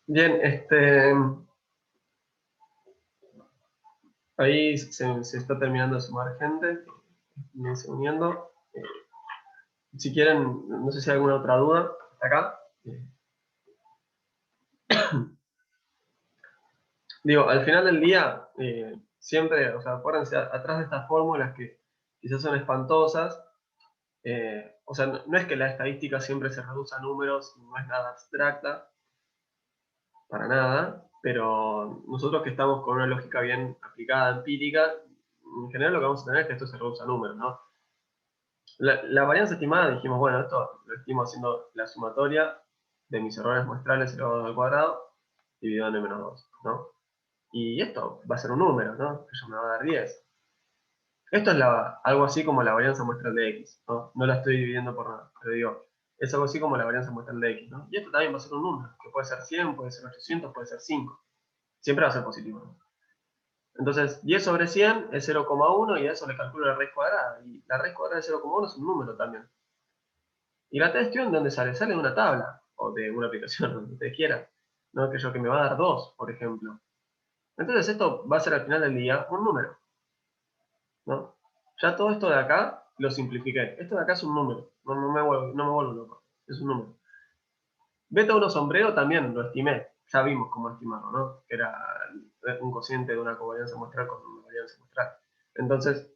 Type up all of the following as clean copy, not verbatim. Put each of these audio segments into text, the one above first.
Bien, ahí se está terminando de sumar gente, bien se uniendo. Si quieren, no sé si hay alguna otra duda hasta acá. Digo, al final del día, siempre, o sea, acuérdense, atrás de estas fórmulas que quizás son espantosas, o sea, no es que la estadística siempre se reduce a números, no es nada abstracta, para nada, pero nosotros que estamos con una lógica bien aplicada, empírica, en general lo que vamos a tener es que esto se reduce a números, ¿no? La varianza estimada, dijimos, bueno, esto lo estimo haciendo la sumatoria de mis errores muestrales elevado al cuadrado dividido en n-2, ¿no? Y esto va a ser un número, ¿no? Que yo me va a dar 10. Esto es algo así como la varianza muestral de x, ¿no? No la estoy dividiendo por nada, pero digo, es algo así como la varianza muestral de x, ¿no? Y esto también va a ser un número, que puede ser 100, puede ser 800, puede ser 5. Siempre va a ser positivo, ¿no? Entonces, 10 sobre 100 es 0,1 y a eso le calculo la raíz cuadrada. Y la raíz cuadrada de 0,1 es un número también. Y la test-tune, ¿de dónde sale? Sale de una tabla o de una aplicación, donde ustedes quieran. ¿No? Que yo que me va a dar 2, por ejemplo. Entonces esto va a ser al final del día un número, ¿no? Ya todo esto de acá lo simplifiqué. Esto de acá es un número, no me vuelvo loco, es un número. Beta 1 sombrero también lo estimé, ya vimos cómo estimarlo, ¿no? Que era un cociente de una covarianza muestral con una varianza muestral. Entonces,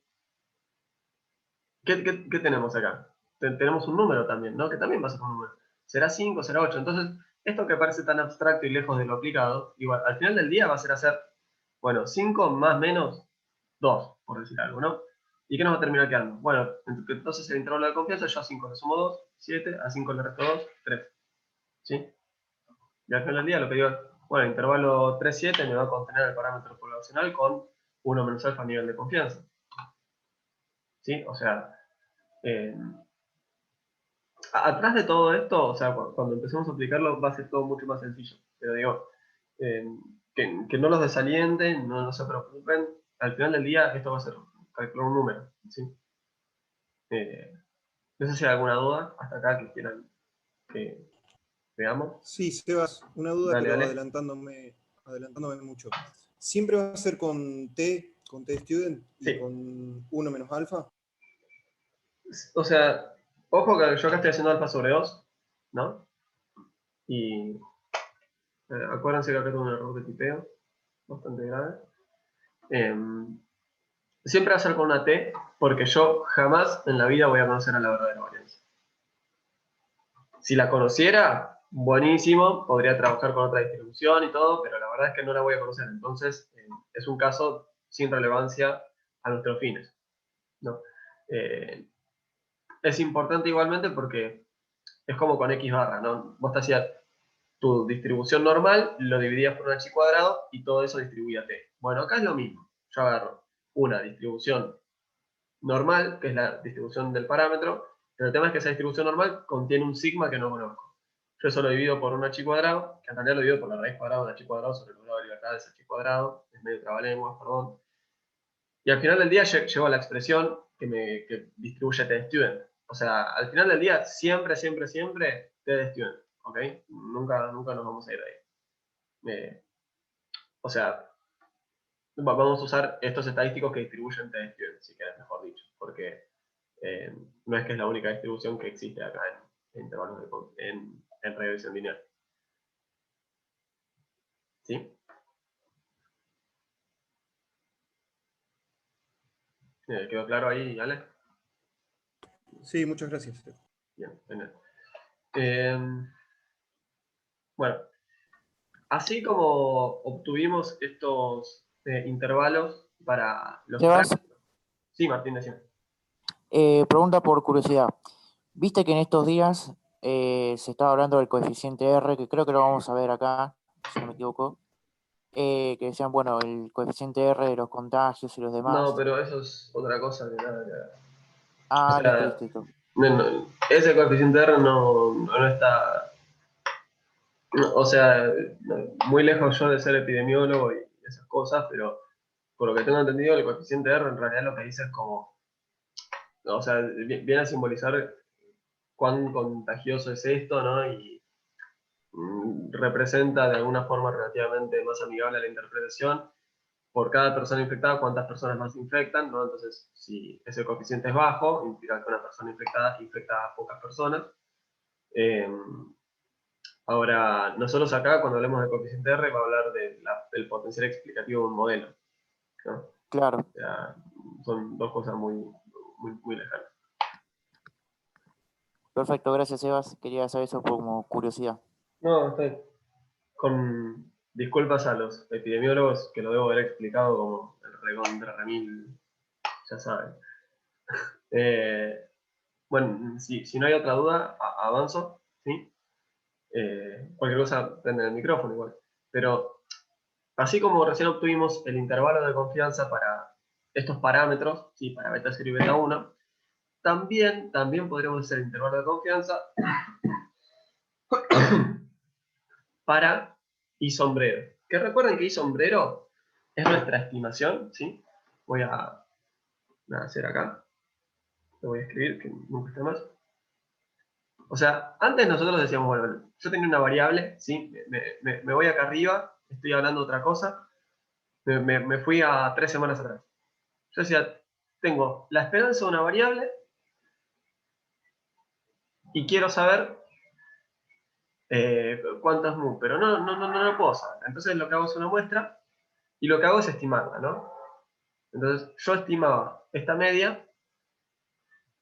¿qué tenemos acá? Tenemos un número también, ¿no? Que también va a ser un número. Será 5, será 8. Entonces, esto que parece tan abstracto y lejos de lo aplicado, igual, al final del día va a ser hacer, bueno, 5 más menos 2, por decir algo, ¿no? ¿Y qué nos va a terminar quedando? Bueno, entonces el intervalo de confianza, yo a 5 le sumo 2, 7, a 5 le resto 2, 3. ¿Sí? Y al final del día lo que digo es, bueno, el intervalo 3, 7 me va a contener el parámetro poblacional con 1 menos alfa a nivel de confianza. ¿Sí? O sea, eh, atrás de todo esto, o sea, cuando empecemos a aplicarlo va a ser todo mucho más sencillo. Pero digo, eh, que no los desalienten, no se preocupen. Al final del día esto va a ser calcular un número. ¿Sí? No sé si hay alguna duda hasta acá que quieran que veamos. Sí, Sebas, una duda, Dale, pero dale. adelantándome mucho. ¿Siempre va a ser con T student y Sí. con 1 menos alfa? O sea, ojo que yo acá estoy haciendo alfa sobre 2, ¿no? Y acuérdense que acá tengo un error de tipeo bastante grave. Siempre va a ser con una T, porque yo jamás en la vida voy a conocer a la verdadera varianza. Si la conociera, buenísimo, podría trabajar con otra distribución y todo, pero la verdad es que no la voy a conocer. Entonces, es un caso sin relevancia a nuestros fines, ¿no? Eh, es importante igualmente porque es como con X barra, ¿no? Vos te hacías tu distribución normal, lo dividías por un H cuadrado y todo eso distribuía T. Bueno, acá es lo mismo. Yo agarro una distribución normal, que es la distribución del parámetro, pero el tema es que esa distribución normal contiene un sigma que no conozco. Yo eso lo divido por un h cuadrado, que en realidad lo divido por la raíz cuadrada de h cuadrado sobre el grado de libertad de h cuadrado, es medio trabalenguas, perdón. Y al final del día llego a la expresión que distribuye t de student. O sea, al final del día siempre, siempre, siempre t de student, ¿ok? Nunca nos vamos a ir de ahí. O sea, vamos a usar estos estadísticos que distribuyen t de student, si querés, mejor dicho, porque no es que es la única distribución que existe acá en intervalos en regresión lineal. ¿Sí? ¿Quedó claro ahí, Ale? Sí, muchas gracias. Bien, genial. Bueno, así como obtuvimos estos intervalos para los Sebas, tractos. Sí, Martín, decía. pregunta por curiosidad. Viste que en estos días se estaba hablando del coeficiente R, que creo que lo vamos a ver acá, si no me equivoco, que decían, bueno, el coeficiente R de los contagios y los demás. No, pero eso es otra cosa que nada que ver. O Ah, listo, sea, listo, listo. ese coeficiente R no está. O sea, muy lejos yo de ser epidemiólogo y esas cosas, pero por lo que tengo entendido, el coeficiente R en realidad lo que dice es como, o sea, viene a simbolizar cuán contagioso es esto, ¿no? Y representa de alguna forma relativamente más amigable a la interpretación por cada persona infectada, cuántas personas más infectan, ¿no? Entonces, si ese coeficiente es bajo, implica que una persona infectada infecta a pocas personas. Eh, Ahora, nosotros acá, cuando hablemos de coeficiente R, va a hablar del potencial explicativo de un modelo, ¿no? Claro, O sea, son dos cosas muy lejanas. perfecto, gracias Sebas. Quería saber eso como curiosidad. No, estoy con disculpas a los epidemiólogos, que lo debo haber explicado como el recontra remil, ya saben. Bueno, si no hay otra duda, avanzo, ¿sí? Cualquier cosa, prende el micrófono igual. Pero así como recién obtuvimos el intervalo de confianza para estos parámetros, ¿sí? Para beta 0 y beta 1, también podríamos hacer el intervalo de confianza para y sombrero. Que recuerden que y sombrero es nuestra estimación, ¿sí? Voy a hacer acá, lo voy a escribir, que nunca está más. O sea, antes nosotros decíamos, bueno, yo tenía una variable, ¿sí? Me voy acá arriba, estoy hablando de otra cosa, me fui a 3 semanas atrás. Yo decía, tengo la esperanza de una variable y quiero saber cuántas mu, pero no lo puedo saber. Entonces lo que hago es una muestra y lo que hago es estimarla, ¿no? Entonces yo estimaba esta media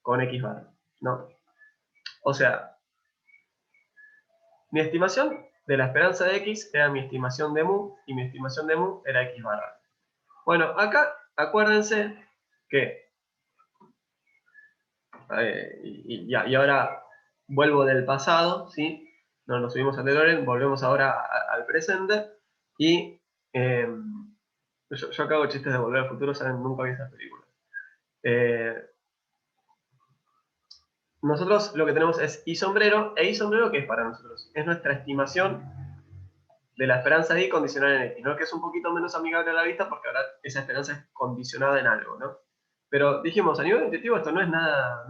con X barra, ¿no? O sea, mi estimación de la esperanza de X era mi estimación de mu y mi estimación de mu era X barra. Bueno, acá acuérdense que, y ahora vuelvo del pasado, ¿sí? Nos subimos al DeLorean, volvemos ahora al presente y yo acá hago chistes de Volver al Futuro, saben, nunca vi esas películas. Nosotros lo que tenemos es y sombrero, e y sombrero, ¿qué es para nosotros? Es nuestra estimación de la esperanza de y condicionada en X, ¿no? Que es un poquito menos amigable a la vista porque ahora esa esperanza es condicionada en algo, ¿no? Pero dijimos, a nivel intuitivo esto no es nada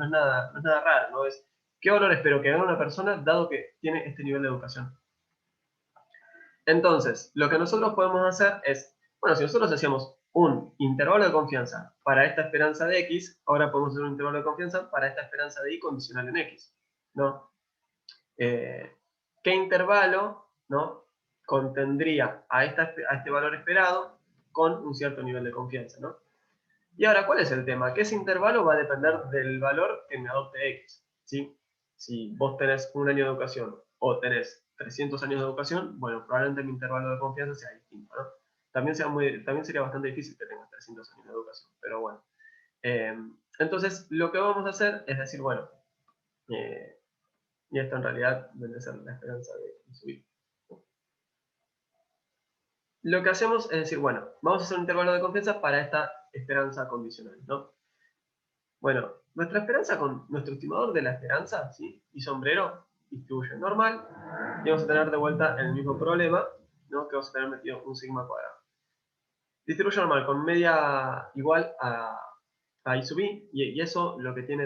raro, ¿no? Es qué valor espero que haga una persona dado que tiene este nivel de educación. Entonces, lo que nosotros podemos hacer es, bueno, si nosotros hacíamos un intervalo de confianza para esta esperanza de X, ahora podemos hacer un intervalo de confianza para esta esperanza de Y condicional en X, ¿no? ¿Qué intervalo, ¿no? Contendría a este valor esperado con un cierto nivel de confianza, ¿no? Y ahora, ¿cuál es el tema? Que ese intervalo va a depender del valor que me adopte X, ¿sí? Si vos tenés un año de educación o tenés 300 años de educación, bueno, probablemente mi intervalo de confianza sea distinto, ¿no? También sería bastante difícil que tengas 300 años de educación, pero bueno. Entonces, lo que vamos a hacer es decir, bueno, y esto en realidad debe ser la esperanza de subir. Lo que hacemos es decir, bueno, vamos a hacer un intervalo de confianza para esta esperanza condicional, ¿no? Bueno, nuestra esperanza con nuestro estimador de la esperanza, ¿sí? Y sombrero, distribuye normal, y vamos a tener de vuelta el mismo problema, ¿no? Que vamos a tener metido un sigma cuadrado. Distribuye normal con media igual a I sub i, y eso lo que tiene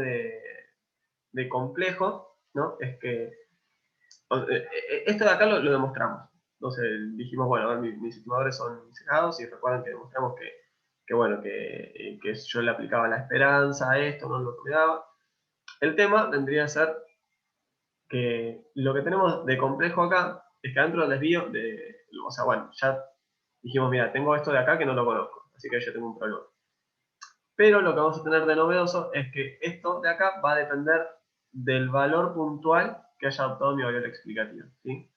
de complejo, ¿no? Es que esto de acá lo demostramos. Entonces dijimos, bueno, a ver, mis estimadores son cerrados y recuerden que demostramos que bueno, que yo le aplicaba la esperanza a esto, no lo que me daba. El tema tendría que ser que lo que tenemos de complejo acá es que dentro del desvío, o sea, bueno, ya dijimos, mira, tengo esto de acá que no lo conozco, así que yo tengo un problema. Pero lo que vamos a tener de novedoso es que esto de acá va a depender del valor puntual que haya adoptado mi variable explicativa, ¿sí?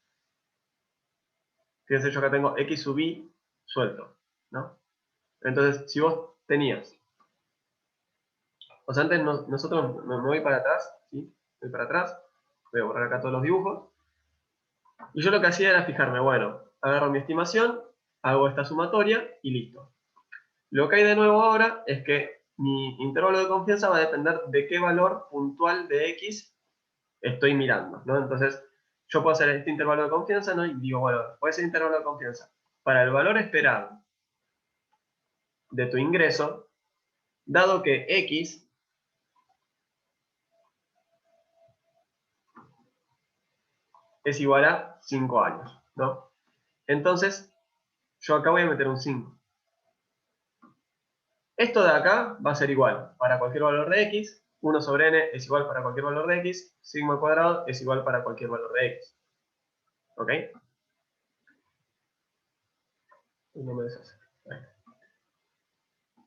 Fíjense, yo acá tengo x sub i suelto, ¿no? Entonces, si vos tenías, o sea, antes nosotros me voy para atrás, ¿sí? Voy para atrás, voy a borrar acá todos los dibujos, y yo lo que hacía era fijarme, bueno, agarro mi estimación, hago esta sumatoria y listo. Lo que hay de nuevo ahora es que mi intervalo de confianza va a depender de qué valor puntual de x estoy mirando, ¿no? Entonces, yo puedo hacer este intervalo de confianza, ¿no? Y digo, bueno, puede ser intervalo de confianza. Para el valor esperado de tu ingreso, dado que X es igual a 5 años, ¿no? Entonces, yo acá voy a meter un 5. Esto de acá va a ser igual para cualquier valor de X, 1 sobre n es igual para cualquier valor de X, sigma cuadrado es igual para cualquier valor de X. ¿Ok? No me deshace.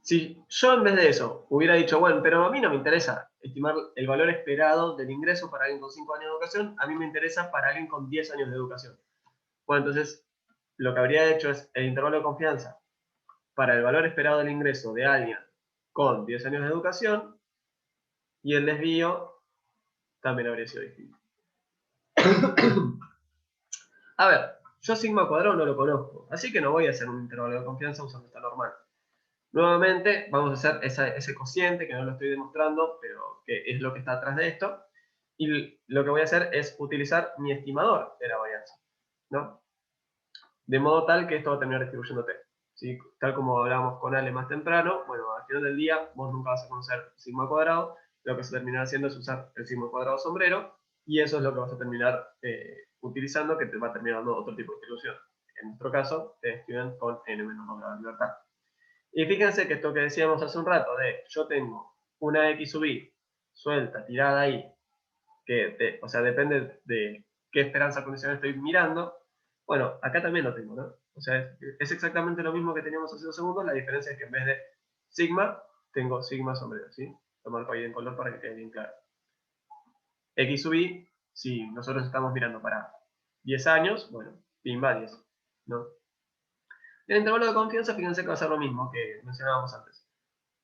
Si yo en vez de eso hubiera dicho, bueno, pero a mí no me interesa estimar el valor esperado del ingreso para alguien con 5 años de educación, a mí me interesa para alguien con 10 años de educación. Bueno, entonces lo que habría hecho es el intervalo de confianza para el valor esperado del ingreso de alguien con 10 años de educación y el desvío también habría sido distinto. A ver, yo sigma cuadrado no lo conozco, así que no voy a hacer un intervalo de confianza usando esta normal. Nuevamente, vamos a hacer ese cociente, que no lo estoy demostrando, pero que es lo que está atrás de esto. Y lo que voy a hacer es utilizar mi estimador de la varianza, ¿no? De modo tal que esto va a terminar distribuyéndote. ¿Sí? Tal como hablábamos con Ale más temprano, bueno, al final del día vos nunca vas a conocer sigma cuadrado, lo que se terminará haciendo es usar el sigma cuadrado sombrero, y eso es lo que vas a terminar utilizando, que te va a terminar dando otro tipo de distribución. En nuestro caso, te escriben con n menos 2 grados de libertad. Y fíjense que esto que decíamos hace un rato, de yo tengo una x sub i suelta, tirada ahí, que o sea, depende de qué esperanza condicional estoy mirando. Bueno, acá también lo tengo, ¿no? O sea, es exactamente lo mismo que teníamos hace 2 segundos, la diferencia es que en vez de sigma, tengo sigma sombrero, ¿sí? Lo marco ahí en color para que quede bien claro. X sub i, si nosotros estamos mirando para 10 años, bueno, pimba 10, ¿no? El intervalo de confianza, fíjense que va a ser lo mismo que mencionábamos antes.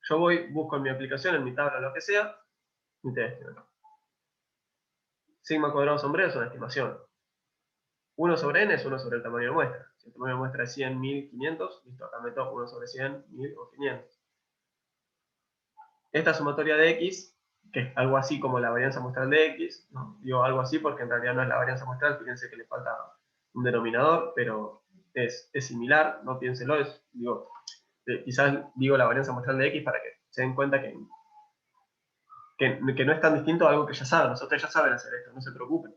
Yo voy, busco en mi aplicación, en mi tabla, lo que sea, mi test. Sigma cuadrado sombrero es una estimación. 1 sobre n es 1 sobre el tamaño de muestra. Si el tamaño de muestra es 100, 1000, 500, listo, acá meto 1 sobre 100, 1000 o 500. Esta sumatoria de x, que es algo así como la varianza muestral de x, ¿no? Digo algo así porque en realidad no es la varianza muestral, fíjense que le falta un denominador, pero es similar, no piénselo, digo, quizás digo la varianza muestral de x para que se den cuenta que no es tan distinto a algo que ya saben, nosotros ya saben hacer esto, no se preocupen.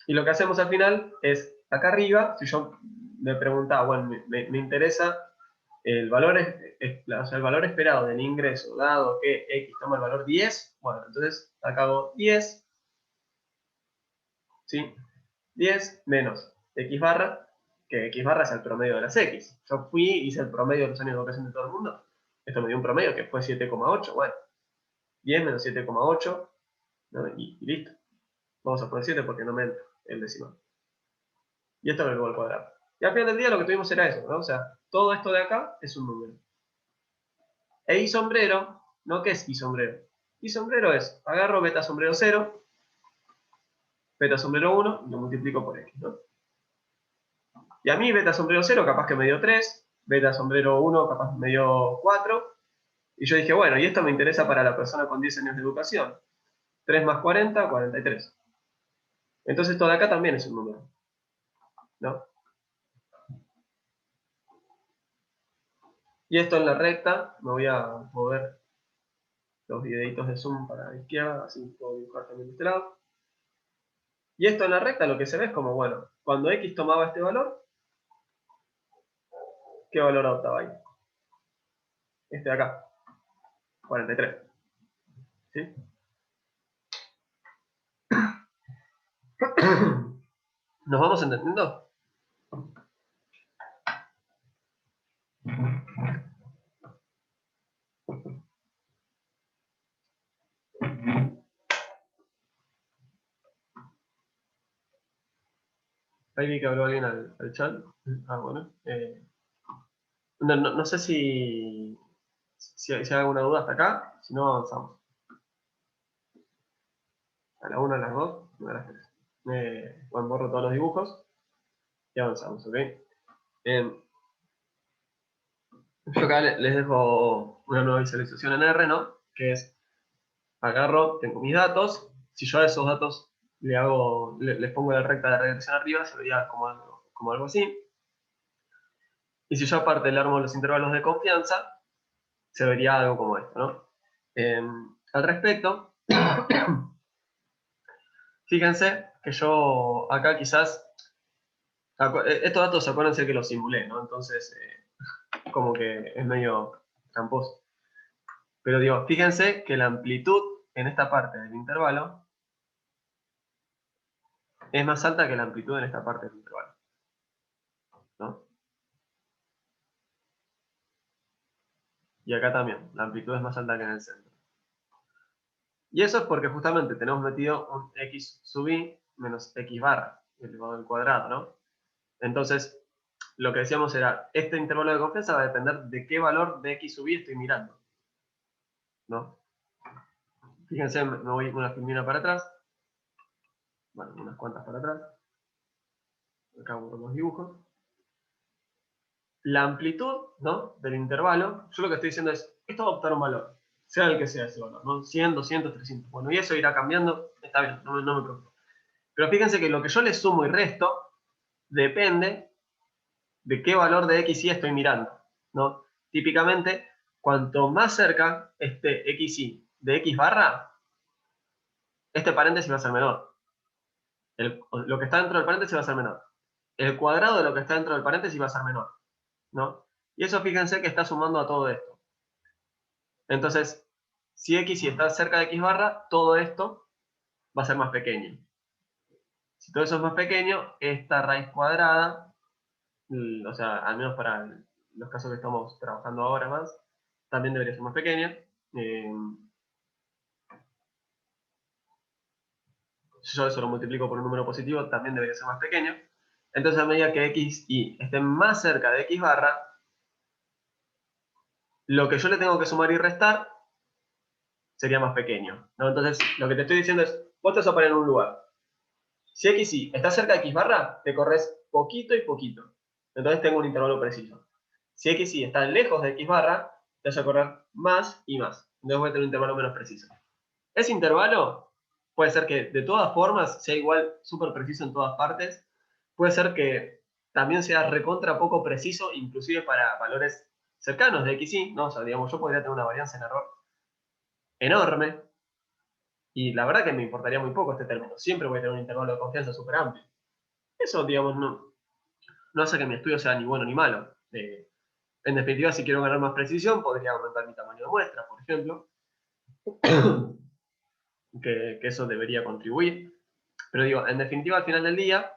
Y lo que hacemos al final es, acá arriba, si yo me preguntaba, bueno, me interesa el valor, o sea, el valor esperado del ingreso, dado que x toma el valor 10, bueno, entonces acá hago 10, ¿sí? 10 menos x barra, que x barra es el promedio de las x. Yo hice el promedio de los años de educación de todo el mundo. Esto me dio un promedio que fue 7,8, bueno. 10 menos 7,8, ¿no? Y listo. Vamos a poner 7 porque no me entra el decimal. Y esto lo llevo al cuadrado. Y al final del día lo que tuvimos era eso, ¿no? O sea, todo esto de acá es un número. E y sombrero, ¿no? ¿Qué es y sombrero? Y sombrero es, agarro beta sombrero 0, beta sombrero 1, y lo multiplico por x, ¿no? Y a mí beta sombrero 0 capaz que me dio 3, beta sombrero 1 capaz me dio 4, y yo dije, bueno, y esto me interesa para la persona con 10 años de educación. 3 más 40, 43. Entonces esto de acá también es un número, ¿no? Y esto en la recta, me voy a mover los videitos de zoom para la izquierda, así puedo dibujar también de este lado. Y esto en la recta lo que se ve es como, bueno, cuando x tomaba este valor, ¿qué valor adoptaba ahí? Este de acá, 43. ¿Sí? ¿Nos vamos entendiendo? Ahí vi que habló alguien al chat. Ah, bueno. No sé si hay alguna duda hasta acá, si no avanzamos. A la 1, a las 2, a las 3. Bueno, borro todos los dibujos y avanzamos, ¿ok? Yo acá les dejo una nueva visualización en R, ¿no? Que es, agarro, tengo mis datos, si yo a esos datos les pongo la recta de regresión arriba, se vería como algo así. Y si yo aparte le armo los intervalos de confianza, se vería algo como esto, ¿no? Al respecto, fíjense que yo acá quizás, estos datos acuérdense que los simulé, ¿no? Entonces, como que es medio tramposo. Pero digo, fíjense que la amplitud en esta parte del intervalo es más alta que la amplitud en esta parte del intervalo, ¿no? Y acá también, la amplitud es más alta que en el centro. Y eso es porque justamente tenemos metido un x sub i menos x barra, elevado al cuadrado, ¿no? Entonces, lo que decíamos era, este intervalo de confianza va a depender de qué valor de x sub i estoy mirando, ¿no? Fíjense, me voy una filmina para atrás, bueno, unas cuantas para atrás, acá borro los dibujos. La amplitud, ¿no?, del intervalo, yo lo que estoy diciendo es, esto va a adoptar un valor, sea el que sea ese valor, ¿no? 100, 200, 300. Bueno, y eso irá cambiando, está bien, no me preocupo. Pero fíjense que lo que yo le sumo y resto depende de qué valor de x y estoy mirando, ¿no? Típicamente, cuanto más cerca esté x y de x barra, este paréntesis va a ser menor. Lo que está dentro del paréntesis va a ser menor. El cuadrado de lo que está dentro del paréntesis va a ser menor, ¿no? Y eso fíjense que está sumando a todo esto. Entonces, si x y está cerca de x barra, todo esto va a ser más pequeño. Si todo eso es más pequeño, esta raíz cuadrada, o sea, al menos para los casos que estamos trabajando ahora más, también debería ser más pequeña. Si yo eso lo multiplico por un número positivo, también debería ser más pequeño. Entonces, a medida que x y estén más cerca de x barra, lo que yo le tengo que sumar y restar sería más pequeño, ¿no? Entonces, lo que te estoy diciendo es, vos te vas a poner en un lugar. Si x y está cerca de x barra, te corres poquito y poquito. Entonces tengo un intervalo preciso. Si x y está lejos de x barra, te vas a correr más y más. Entonces voy a tener un intervalo menos preciso. Ese intervalo puede ser que de todas formas sea igual súper preciso en todas partes. Puede ser que también sea recontra poco preciso, inclusive para valores cercanos de x y, ¿no? O sea, digamos, yo podría tener una varianza en error enorme. Y la verdad que me importaría muy poco este término. Siempre voy a tener un intervalo de confianza súper amplio. Eso, digamos, no hace que mi estudio sea ni bueno ni malo. En definitiva, si quiero ganar más precisión, podría aumentar mi tamaño de muestra, por ejemplo. que eso debería contribuir. Pero digo, en definitiva, al final del día,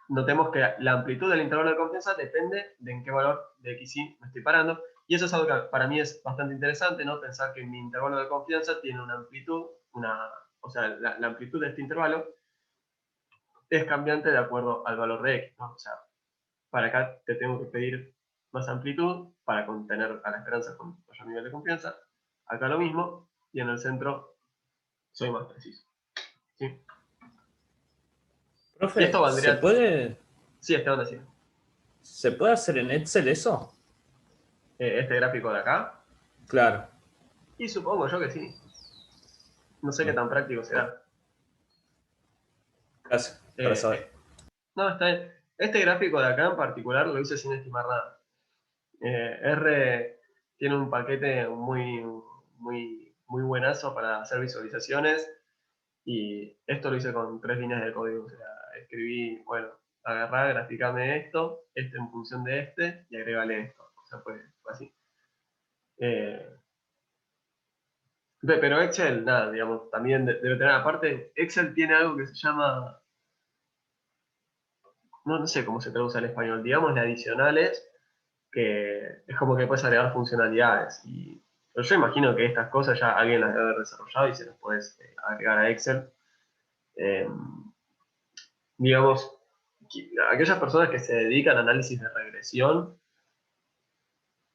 notemos que la amplitud del intervalo de confianza depende de en qué valor de XY me estoy parando. Y eso es algo que para mí es bastante interesante, ¿no? Pensar que mi intervalo de confianza tiene una amplitud, o sea, la amplitud de este intervalo es cambiante de acuerdo al valor de X, ¿no? O sea, para acá te tengo que pedir más amplitud para contener a la esperanza con mayor nivel de confianza. Acá lo mismo, y en el centro soy más preciso. ¿Sí? Y Profe, esto valdría... Sí, Esteban decía. ¿Se puede hacer en Excel eso? Este gráfico de acá. Claro. Y supongo yo que sí. No sé qué tan práctico será. Gracias, para saber. No, está bien. Este gráfico de acá en particular lo hice sin estimar nada. R tiene un paquete muy buenazo para hacer visualizaciones y esto lo hice con 3 líneas de código. O sea, escribí, bueno, agarrá, graficame esto en función de este y agregale esto. O sea, fue así. Pero Excel, nada, digamos, también debe tener, aparte, Excel tiene algo que se llama, no sé cómo se traduce al español, digamos, de adicionales, que es como que puedes agregar funcionalidades. Pero yo imagino que estas cosas ya alguien las debe haber desarrollado y se las puedes agregar a Excel. Digamos, aquellas personas que se dedican a análisis de regresión,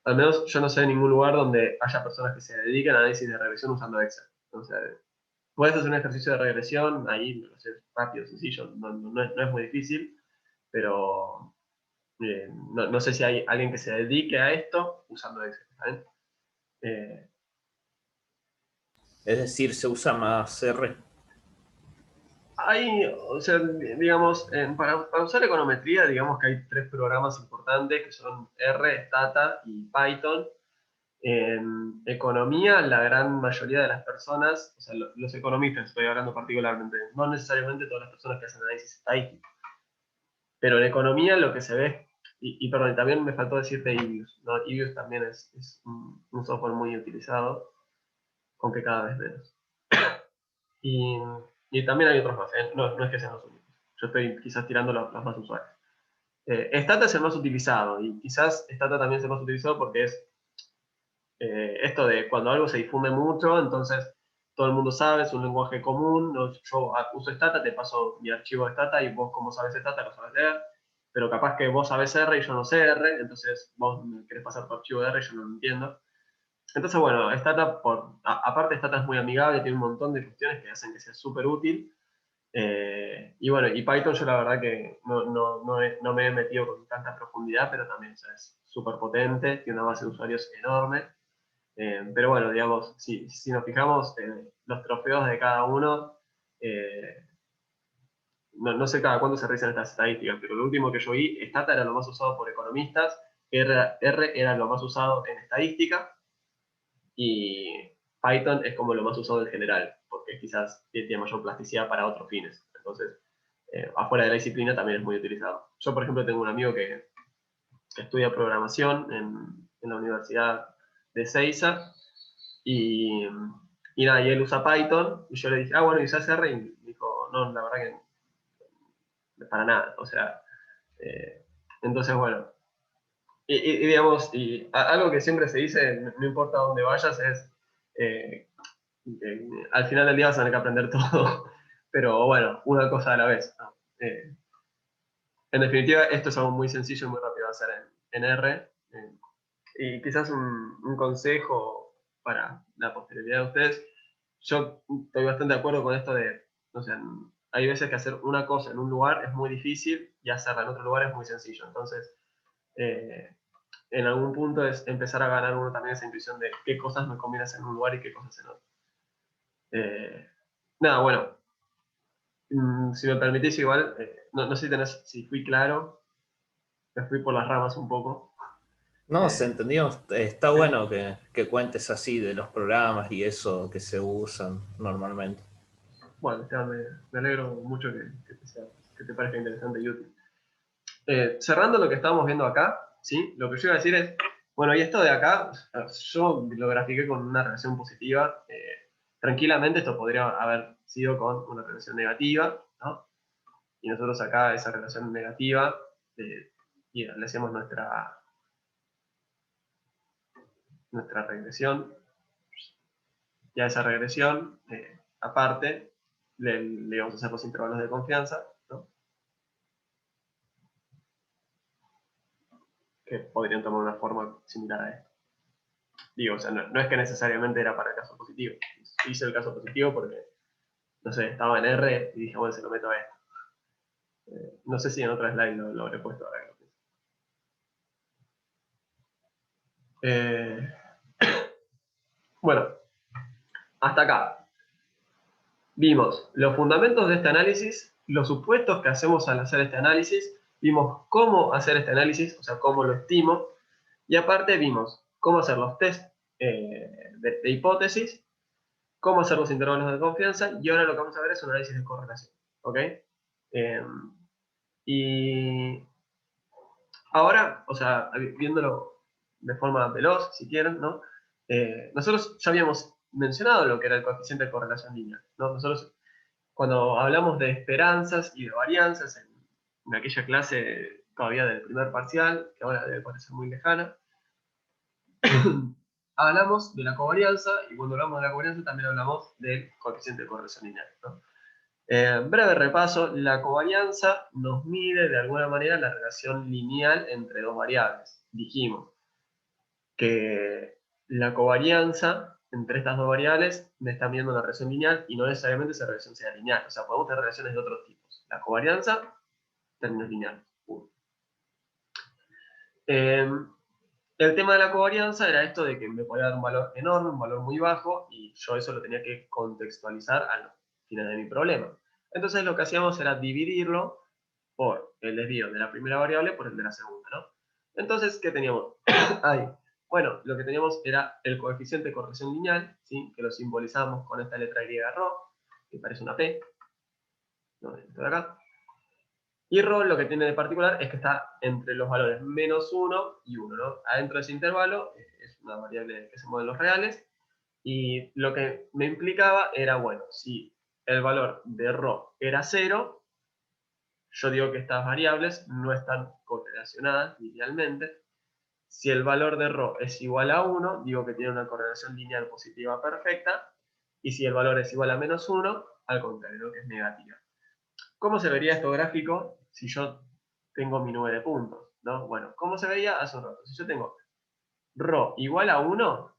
al menos yo no sé de ningún lugar donde haya personas que se dediquen a análisis de regresión usando Excel. O sea, puedes hacer un ejercicio de regresión, ahí lo haces rápido, sencillo, no es muy difícil, pero no sé si hay alguien que se dedique a esto usando Excel. ¿Saben? Es decir, se usa más R. Hay, o sea, digamos, para usar econometría, digamos que hay tres programas importantes que son R, Stata y Python. En economía, la gran mayoría de las personas, o sea, los economistas, estoy hablando particularmente, no necesariamente todas las personas que hacen análisis estadístico, pero en economía lo que se ve, perdón, y también me faltó decirte Ibius, ¿no? Ibius también es un software muy utilizado, aunque cada vez menos. Y, y también hay otros más, ¿eh? No es que sean los únicos. Yo estoy quizás tirando los más usuales. Stata es el más utilizado, y quizás Stata también es el más utilizado porque es esto de cuando algo se difunde mucho, entonces todo el mundo sabe, es un lenguaje común. Yo uso Stata, te paso mi archivo de Stata y vos, como sabes Stata, lo sabes leer, pero capaz que vos sabes R y yo no sé R, entonces vos me querés pasar tu archivo de R y yo no lo entiendo. Entonces, bueno, Stata, aparte Stata es muy amigable, tiene un montón de cuestiones que hacen que sea súper útil. Y bueno, y Python yo la verdad que no me he metido con tanta profundidad, pero también, o sea, es súper potente, tiene una base de usuarios enorme. Pero bueno, digamos, si nos fijamos, los trofeos de cada uno, no sé cada cuánto se realizan estas estadísticas, pero lo último que yo vi, Stata era lo más usado por economistas, R era lo más usado en estadística, y Python es como lo más usado en general, porque quizás tiene mayor plasticidad para otros fines. Entonces, afuera de la disciplina también es muy utilizado. Yo, por ejemplo, tengo un amigo que estudia programación en la Universidad de Ezeiza, y, nada, y él usa Python, y yo le dije, ah, bueno, ¿y usas R? Y me dijo, no, la verdad que para nada. O sea, eh, entonces, bueno, digamos, algo que siempre se dice, no importa dónde vayas, es eh, al final del día vas a tener que aprender todo, pero bueno, una cosa a la vez, ¿no? En definitiva, esto es algo muy sencillo y muy rápido de hacer en R. Y quizás un consejo para la posterioridad de ustedes. Yo estoy bastante de acuerdo con esto de, o sea, hay veces que hacer una cosa en un lugar es muy difícil y hacerla en otro lugar es muy sencillo. Entonces, eh, en algún punto es empezar a ganar uno también esa intuición de qué cosas me conviene hacer en un lugar y qué cosas en otro. Nada, bueno, si me permitís igual, no sé si fui claro, me fui por las ramas un poco. No, se Eh, entendió. Está bueno que cuentes así de los programas y eso que se usan normalmente. bueno, Esteban, me alegro mucho que te parezca interesante y útil. Cerrando lo que estábamos viendo acá, ¿sí? Lo que yo iba a decir es, bueno, y esto de acá, yo lo grafiqué con una relación positiva. Tranquilamente esto podría haber sido con una relación negativa, ¿no? Y nosotros acá esa relación negativa, y le hacemos nuestra regresión, y a esa regresión, aparte, le vamos a hacer los intervalos de confianza, ¿no? Que podrían tomar una forma similar a esta. Digo, o sea, no es que necesariamente era para el caso positivo. Hice el caso positivo porque, no sé, estaba en R y dije, bueno, se lo meto a esto. No sé si en otra slide lo habré puesto ahora. Eh, bueno, hasta acá. Vimos los fundamentos de este análisis, los supuestos que hacemos al hacer este análisis, vimos cómo hacer este análisis, o sea, cómo lo estimo, y aparte vimos cómo hacer los test de hipótesis, cómo hacer los intervalos de confianza, y ahora lo que vamos a ver es un análisis de correlación. ¿Ok? Y ahora, o sea, viéndolo de forma veloz, si quieren, ¿no? Nosotros ya habíamos mencionado lo que era el coeficiente de correlación lineal, ¿no? Nosotros, cuando hablamos de esperanzas y de varianzas en aquella clase todavía del primer parcial, que ahora debe parecer muy lejana, hablamos de la covarianza, y cuando hablamos de la covarianza también hablamos del coeficiente de correlación lineal, ¿no? Breve repaso, la covarianza nos mide de alguna manera la relación lineal entre dos variables. Dijimos que la covarianza entre estas dos variables me está midiendo una relación lineal y no necesariamente esa relación sea lineal. O sea, podemos tener relaciones de otros tipos. La covarianza, términos lineales. El tema de la covarianza era esto de que me podía dar un valor enorme, un valor muy bajo, y yo eso lo tenía que contextualizar a los fines de mi problema. Entonces lo que hacíamos era dividirlo por el desvío de la primera variable por el de la segunda, ¿no? Entonces, ¿qué teníamos ahí? Bueno, lo que teníamos era el coeficiente de corrección lineal, ¿sí? Que lo simbolizamos con esta letra griega ρ, que parece una P, ¿no? Esto de acá. Y ρ lo que tiene de particular es que está entre los valores menos 1 y 1, ¿no? Adentro de ese intervalo es una variable que se mueve en los reales, y lo que me implicaba era, bueno, si el valor de ρ era 0, yo digo que estas variables no están correlacionadas linealmente. Si el valor de ρ es igual a 1, digo que tiene una correlación lineal positiva perfecta, y si el valor es igual a menos 1, al contrario, que es negativa. ¿Cómo se vería esto gráfico si yo tengo mi nube de puntos? ¿No? Bueno, ¿cómo se veía hace un rato? Si yo tengo ρ igual a 1,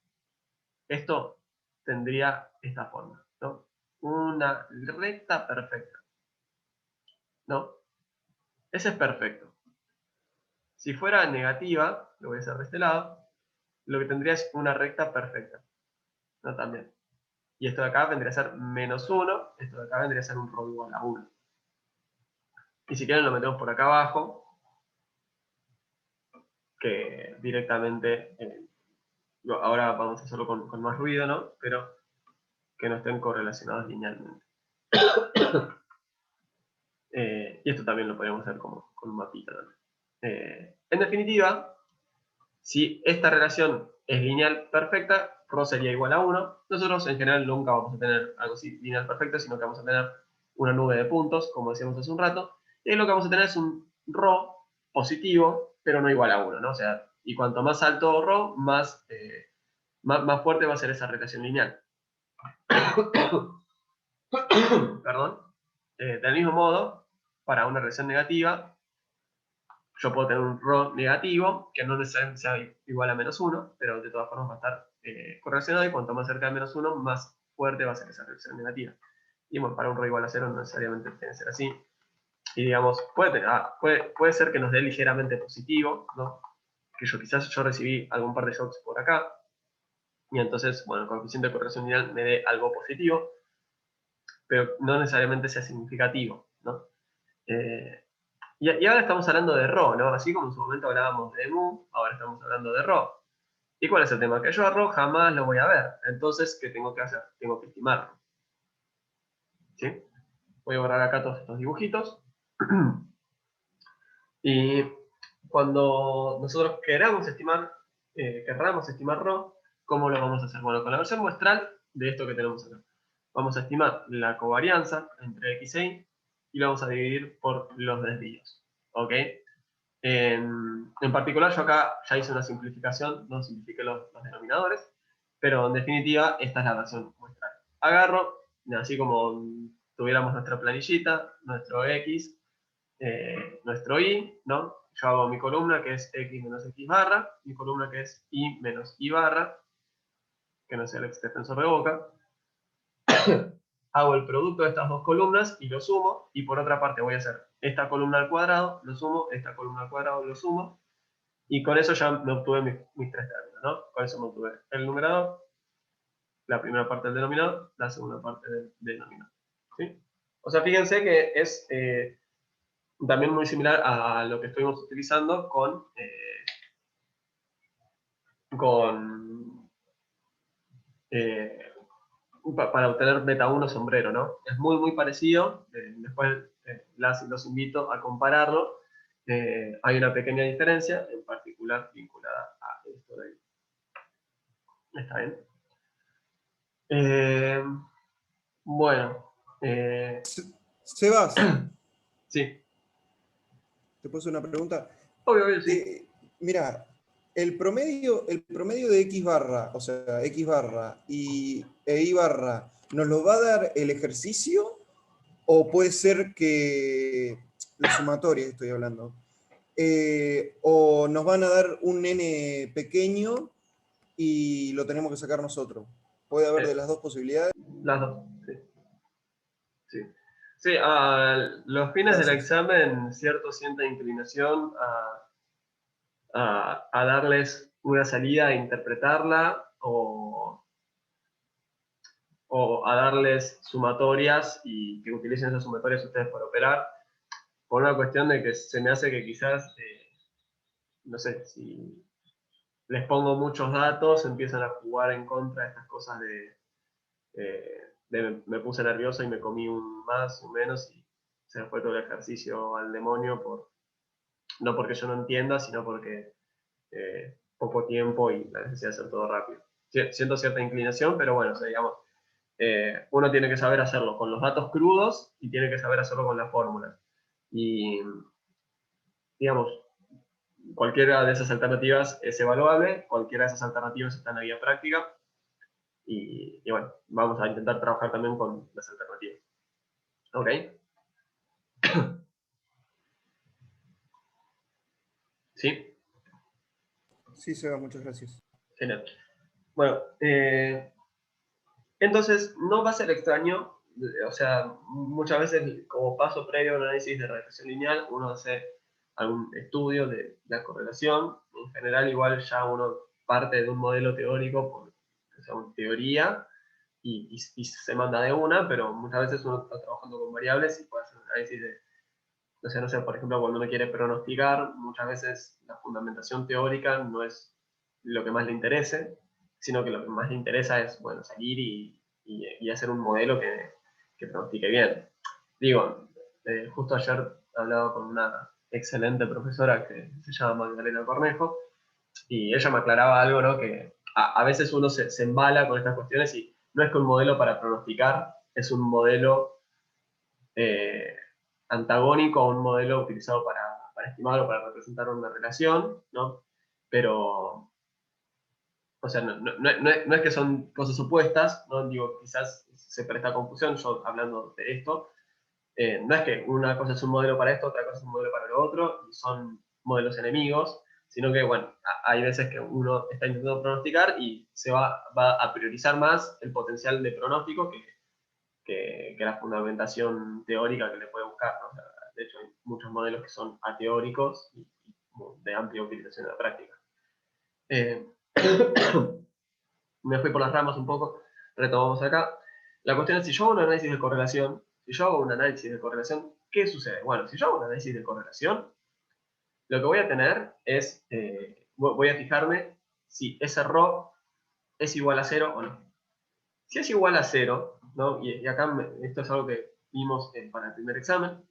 esto tendría esta forma, ¿no? Una recta perfecta, ¿no? Ese es perfecto. Si fuera negativa, lo voy a hacer de este lado, lo que tendría es una recta perfecta, ¿no? También. Y esto de acá vendría a ser menos 1, esto de acá vendría a ser un ρ igual a 1. Y si quieren lo metemos por acá abajo, que directamente, ahora vamos a hacerlo con más ruido, ¿no? Pero que no estén correlacionados linealmente. Y esto también lo podríamos hacer como con un mapita también. En definitiva, si esta relación es lineal perfecta, ρ sería igual a 1. Nosotros en general nunca vamos a tener algo así lineal perfecto, sino que vamos a tener una nube de puntos, como decíamos hace un rato. Y lo que vamos a tener es un ρ positivo, pero no igual a 1, ¿no? O sea, y cuanto más alto ρ, más fuerte va a ser esa relación lineal. Perdón. Del mismo modo, para una relación negativa, yo puedo tener un ρ negativo, que no necesariamente sea igual a menos 1, pero de todas formas va a estar correlacionado, y cuanto más cerca de menos 1, más fuerte va a ser esa relación negativa. Y bueno, para un ρ igual a 0 no necesariamente tiene que ser así. Y digamos, puede ser que nos dé ligeramente positivo, ¿no? Que quizás yo recibí algún par de shocks por acá, y entonces, bueno, el coeficiente de correlación lineal me dé algo positivo, pero no necesariamente sea significativo, ¿no? Y ahora estamos hablando de ρ, ¿no? Así como en su momento hablábamos de mu, ahora estamos hablando de ρ. ¿Y cuál es el tema? Que yo a ρ jamás lo voy a ver. Entonces, ¿qué tengo que hacer? Tengo que estimarlo. ¿Sí? Voy a borrar acá todos estos dibujitos. Y cuando nosotros querramos estimar ρ, ¿cómo lo vamos a hacer? Bueno, con la versión muestral de esto que tenemos acá. Vamos a estimar la covarianza entre x e y, y lo vamos a dividir por los desvíos. ¿Ok? En particular, yo acá ya hice una simplificación, no simplifiqué los denominadores, pero en definitiva, esta es la versión muestral. Agarro, así como tuviéramos nuestra planillita, nuestro x, nuestro y, ¿no? Yo hago mi columna que es x menos x barra, mi columna que es y menos y barra, que no es el extensor de boca. Hago el producto de estas dos columnas y lo sumo, y por otra parte voy a hacer esta columna al cuadrado, lo sumo, esta columna al cuadrado, lo sumo, y con eso ya me obtuve mis tres términos, ¿no? Con eso me obtuve el numerador, la primera parte del denominador, la segunda parte del denominador, ¿sí? O sea, fíjense que es también muy similar a lo que estuvimos utilizando eh, para obtener beta 1 sombrero, ¿no? Es muy, muy parecido. Después los invito a compararlo. Hay una pequeña diferencia, en particular vinculada a esto de ahí. ¿Está bien? Bueno. Sebas, Sí. ¿te puedo hacer una pregunta? Obvio, sí. Mira, el promedio de X barra, o sea, X barra e Y barra, ¿nos lo va a dar el ejercicio? ¿O puede ser que la sumatoria estoy hablando? ¿O nos van a dar un n pequeño y lo tenemos que sacar nosotros? ¿Puede haber de las dos posibilidades? Las dos, sí. Sí, sí, a los fines del Gracias. examen, sienta inclinación a darles una salida, a interpretarla, o a darles sumatorias y que utilicen esas sumatorias ustedes para operar, por una cuestión de que se me hace que quizás, no sé, si les pongo muchos datos, empiezan a jugar en contra de estas cosas de me puse nervioso y me comí un más, un menos, y se me fue todo el ejercicio al demonio, no porque yo no entienda, sino porque poco tiempo y la necesidad de hacer todo rápido. Siento cierta inclinación, pero bueno, o sea, digamos, uno tiene que saber hacerlo con los datos crudos y tiene que saber hacerlo con las fórmulas. Y, digamos, cualquiera de esas alternativas es evaluable, cualquiera de esas alternativas está en la guía práctica, y bueno, vamos a intentar trabajar también con las alternativas. ¿Ok? ¿Sí? Sí, Seba, muchas gracias. Genial. Bueno, entonces no va a ser extraño, o sea, muchas veces como paso previo a un análisis de regresión lineal, uno hace algún estudio de la correlación. En general, igual ya uno parte de un modelo teórico, o sea, una teoría, y se manda de una, pero muchas veces uno está trabajando con variables y puede hacer un análisis de, no sé, por ejemplo, cuando uno quiere pronosticar, muchas veces la fundamentación teórica no es lo que más le interese, sino que lo que más le interesa es, bueno, salir y hacer un modelo que pronostique bien. Digo, justo ayer hablaba con una excelente profesora que se llama Magdalena Cornejo, y ella me aclaraba algo, ¿no? Que a veces uno se embala con estas cuestiones y no es que un modelo para pronosticar, es un modelo eh, antagónico a un modelo utilizado para estimar o para representar una relación, ¿no? Pero, o sea, no es que son cosas opuestas, ¿no? Digo, quizás se presta confusión, yo hablando de esto, no es que una cosa es un modelo para esto, otra cosa es un modelo para lo otro, y son modelos enemigos, sino que, bueno, hay veces que uno está intentando pronosticar y se va a priorizar más el potencial de pronóstico que la fundamentación teórica que le puede buscar, ¿no? O sea, de hecho, hay muchos modelos que son ateóricos y de amplia utilización en la práctica. Me fui por las ramas un poco, retomamos acá. La cuestión es, si yo hago un análisis de correlación, ¿qué sucede? Bueno, si yo hago un análisis de correlación, lo que voy a tener es, voy a fijarme si ese rho es igual a 0 o no. Si es igual a 0, ¿no? Y acá esto es algo que vimos para el primer examen,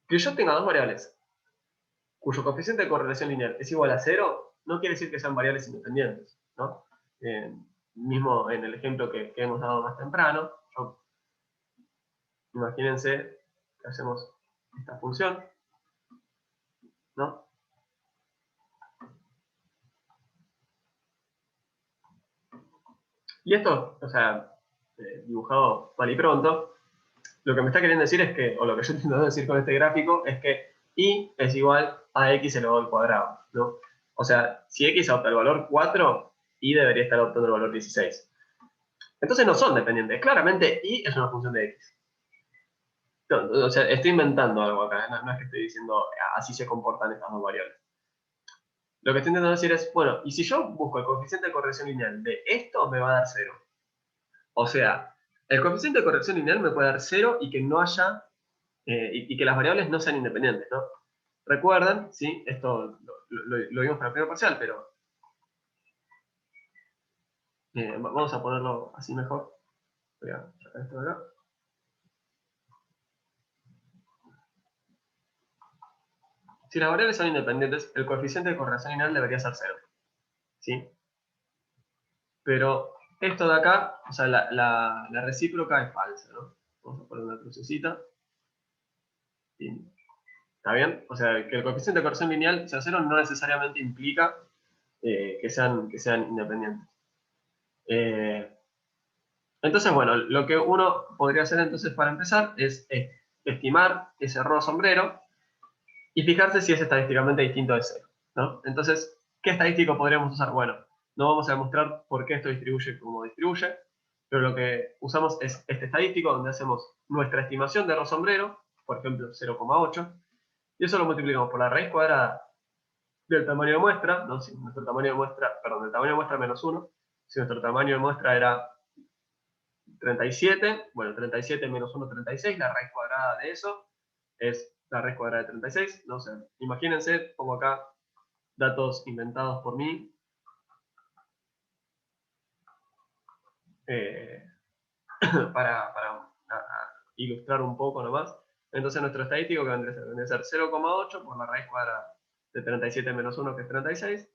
que yo tenga dos variables cuyo coeficiente de correlación lineal es igual a 0, no quiere decir que sean variables independientes, ¿no? Mismo en el ejemplo que hemos dado más temprano, imagínense que hacemos esta función, ¿no? Y esto, o sea, dibujado mal y pronto, lo que me está queriendo decir es que, o lo que yo intento decir con este gráfico, es que y es igual a x elevado al cuadrado, ¿no? O sea, si x adopta el valor 4, y debería estar adoptando el valor 16. Entonces no son dependientes. Claramente y es una función de x. O sea, estoy inventando algo acá, no es que estoy diciendo así se comportan estas dos variables. Lo que estoy intentando decir es, bueno, y si yo busco el coeficiente de corrección lineal de esto, me va a dar 0. O sea, el coeficiente de corrección lineal me puede dar 0 y que no haya, y que las variables no sean independientes, ¿no? Recuerdan, ¿sí? Esto lo vimos para el primer parcial, pero vamos a ponerlo así mejor. Voy a sacar esto de acá. Si las variables son independientes, el coeficiente de correlación lineal debería ser 0. ¿Sí? Pero esto de acá, o sea, la recíproca es falsa, ¿no? Vamos a poner una crucecita. ¿Está bien? O sea, que el coeficiente de correlación lineal sea 0 no necesariamente implica que sean independientes. Entonces, bueno, lo que uno podría hacer entonces para empezar es estimar ese rho sombrero y fijarse si es estadísticamente distinto de 0, ¿no? Entonces, ¿qué estadístico podríamos usar? Bueno, no vamos a demostrar por qué esto distribuye como distribuye, pero lo que usamos es este estadístico donde hacemos nuestra estimación de rho sombrero, por ejemplo 0,8, y eso lo multiplicamos por la raíz cuadrada del tamaño de muestra, ¿no? Si nuestro tamaño de muestra, perdón, del tamaño de muestra menos 1, si nuestro tamaño de muestra era 37, bueno, 37 menos 1, 36, la raíz cuadrada de eso es la raíz cuadrada de 36, no sé, imagínense, pongo acá datos inventados por mí, para ilustrar un poco nomás. Entonces nuestro estadístico que vendría a ser 0,8 por la raíz cuadrada de 37 menos 1, que es 36,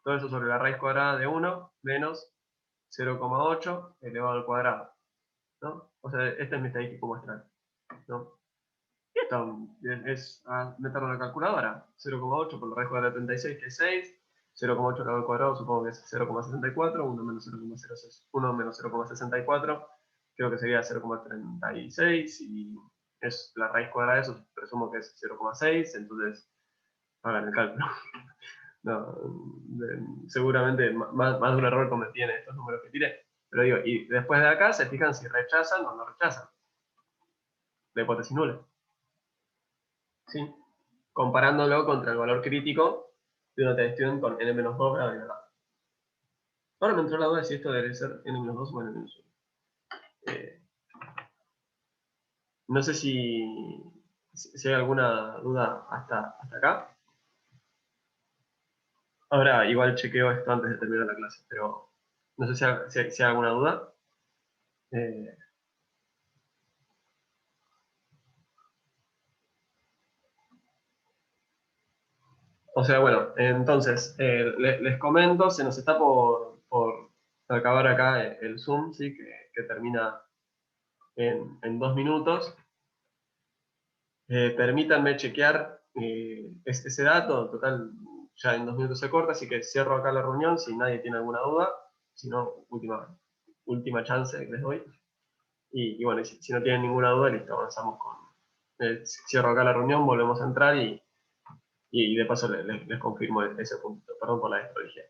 todo eso sobre la raíz cuadrada de 1 menos 0,8 elevado al cuadrado, ¿no? O sea, este es mi estadístico muestral, ¿no? Y esto es a meterlo en la calculadora. 0,8 por la raíz cuadrada de 36, que es 6. 0,8 elevado al cuadrado, supongo que es 0,64. 1 menos 0,06, 1 menos 0,64, creo que sería 0,36. Y es la raíz cuadrada de eso, presumo que es 0,6. Entonces, hagan el cálculo. No, seguramente más de un error cometí en estos números que tiré. Pero digo, y después de acá se fijan si rechazan o no rechazan. La hipótesis nula. ¿Sí? Comparándolo contra el valor crítico de una testión con n-2 gravedad. Ahora me entró la duda de si esto debe ser n-2 o n-1. No sé si hay alguna duda hasta acá. Ahora igual chequeo esto antes de terminar la clase, pero no sé si hay alguna duda. O sea, bueno, entonces, les comento, se nos está por acabar acá el Zoom, ¿sí? Que termina en 2 minutos. Permítanme chequear ese dato, total, ya en 2 minutos se corta, así que cierro acá la reunión si nadie tiene alguna duda, si no, última chance que les doy. Y bueno, si no tienen ninguna duda, listo, avanzamos con... cierro acá la reunión, volvemos a entrar y de paso les confirmo ese puntito. Perdón por la desprolijidad.